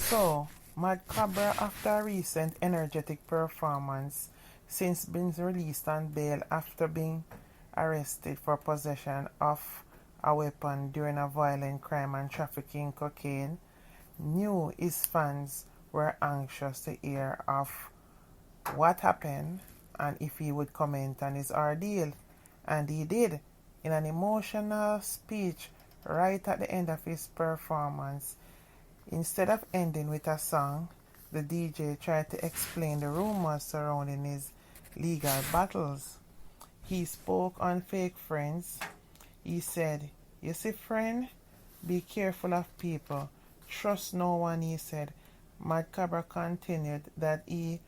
So, Mad COBRA, after a recent energetic performance, since been released on bail after being arrested for possession of a weapon during a violent crime and trafficking cocaine, knew his fans were anxious to hear of what happened and if he would comment on his ordeal. And he did, in an emotional speech right at the end of his performance. Instead of ending with a song, the DJ tried to explain the rumors surrounding his legal battles. He spoke on fake friends. He said, "You see, friend, be careful of people. Trust no one," he said. Mad COBRA continued that he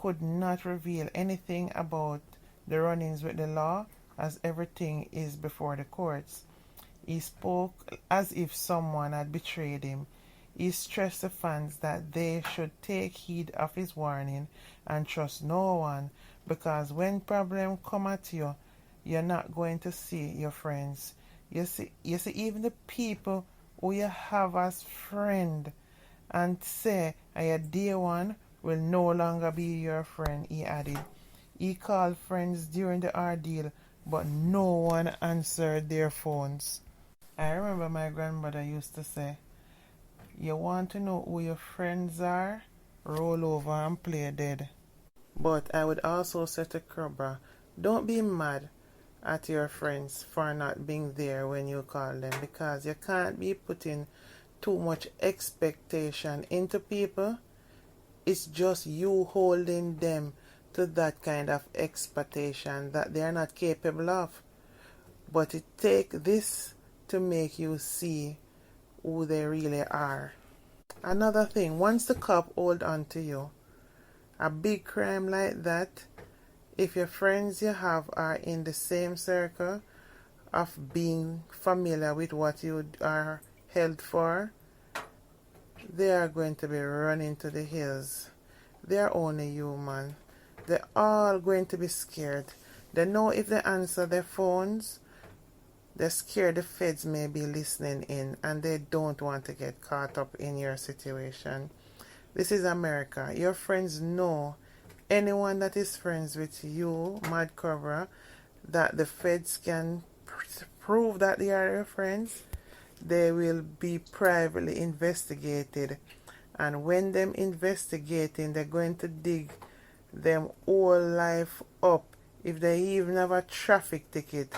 could not reveal anything about the run-ins with the law, as everything is before the courts. He spoke as if someone had betrayed him. He stressed the fans that they should take heed of his warning and trust no one, because when problems come at you, you're not going to see your friends. You see, even the people who you have as friend and say your dear one will no longer be your friend, he added. He called friends during the ordeal, but no one answered their phones. I remember my grandmother used to say, "You want to know who your friends are? Roll over and play dead." But I would also say to COBRA, don't be mad at your friends for not being there when you call them, because you can't be putting too much expectation into people. It's just you holding them to that kind of expectation that they are not capable of. But it takes this to make you see who they really are. Another thing, once the cop hold on to you, a big crime like that, if your friends you have are in the same circle of being familiar with what you are held for, they are going to be running to the hills. They are only human. They're all going to be scared. They know if they answer their phones, they're scared the feds may be listening in, and they don't want to get caught up in your situation. This is America. Your friends know anyone that is friends with you, Mad COBRA, that the feds can prove that they are your friends. They will be privately investigated. And when them investigating, they're going to dig them whole life up if they even have a traffic ticket.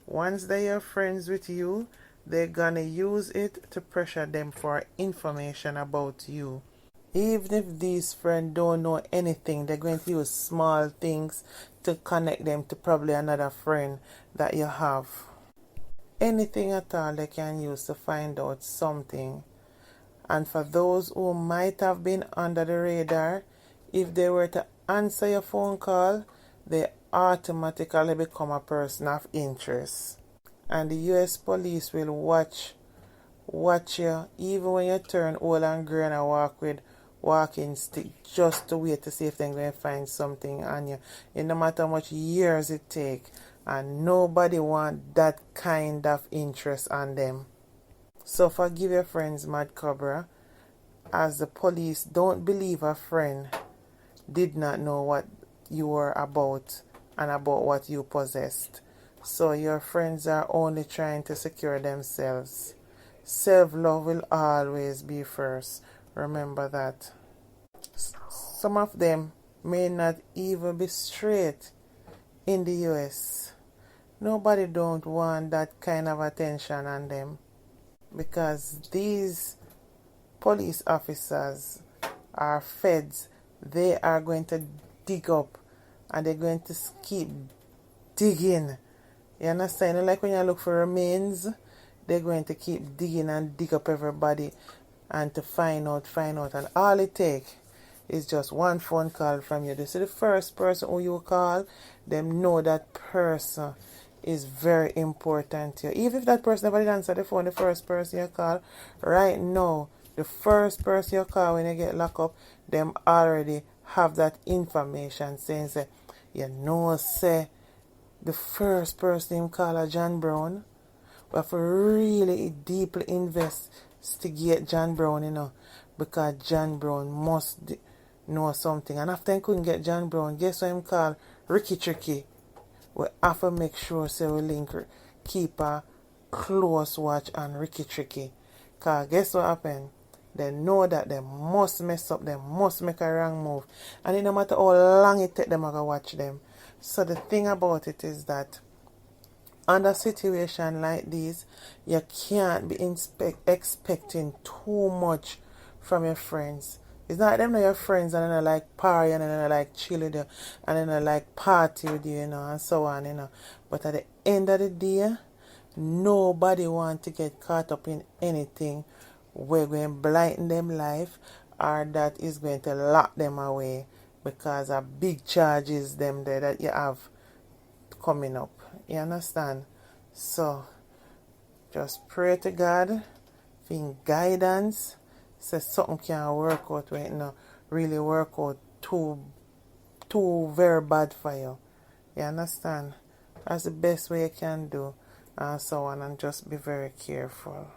Once they are friends with you, they're gonna use it to pressure them for information about you. Even if these friends don't know anything, they're going to use small things to connect them to probably another friend that you have. Anything at all they can use to find out something. And for those who might have been under the radar, if they were to answer your phone call, they automatically become a person of interest. And the US police will watch you even when you turn old and gray and walk with walking stick, just to wait to see if they're going to find something on you. And no matter how much years it takes, and nobody want that kind of interest on them. So forgive your friends, Mad COBRA, as the police don't believe a friend did not know what you were about and about what you possessed. So your friends are only trying to secure themselves. Self-love will always be first. Remember that. Some of them may not even be straight in the US. Nobody don't want that kind of attention on them, because these police officers are feds. They are going to dig up, and they're going to keep digging. You understand? Like when you look for remains, they're going to keep digging and dig up everybody and to find out. And all it takes is just one phone call from you. This is the first person who you call, them know that person is very important to you. Even if that person never did answer the phone, the first person you call, right now, the first person you call when you get locked up, them already have that information saying, say, say, the first person him call a John Brown. We have to really deeply investigate John Brown, because John Brown must know something. And after he couldn't get John Brown, guess what him called? Ricky Tricky. We have to make sure so we keep a close watch on Ricky Tricky. Because guess what happened? They know that they must mess up, they must make a wrong move. And it no matter how long it take them, I go watch them. So the thing about it is that under a situation like this, you can't be expecting too much from your friends. It's not them know your friends and then like party and then like chill with you and then like party with you, and so on, But at the end of the day, nobody want to get caught up in anything we're going to blighten them life or that is going to lock them away because of big charges them there that you have coming up. You understand? So just pray to God for guidance, so something can work out when it not really work out too very bad for you. You understand? That's the best way you can do, and so on, and just be very careful.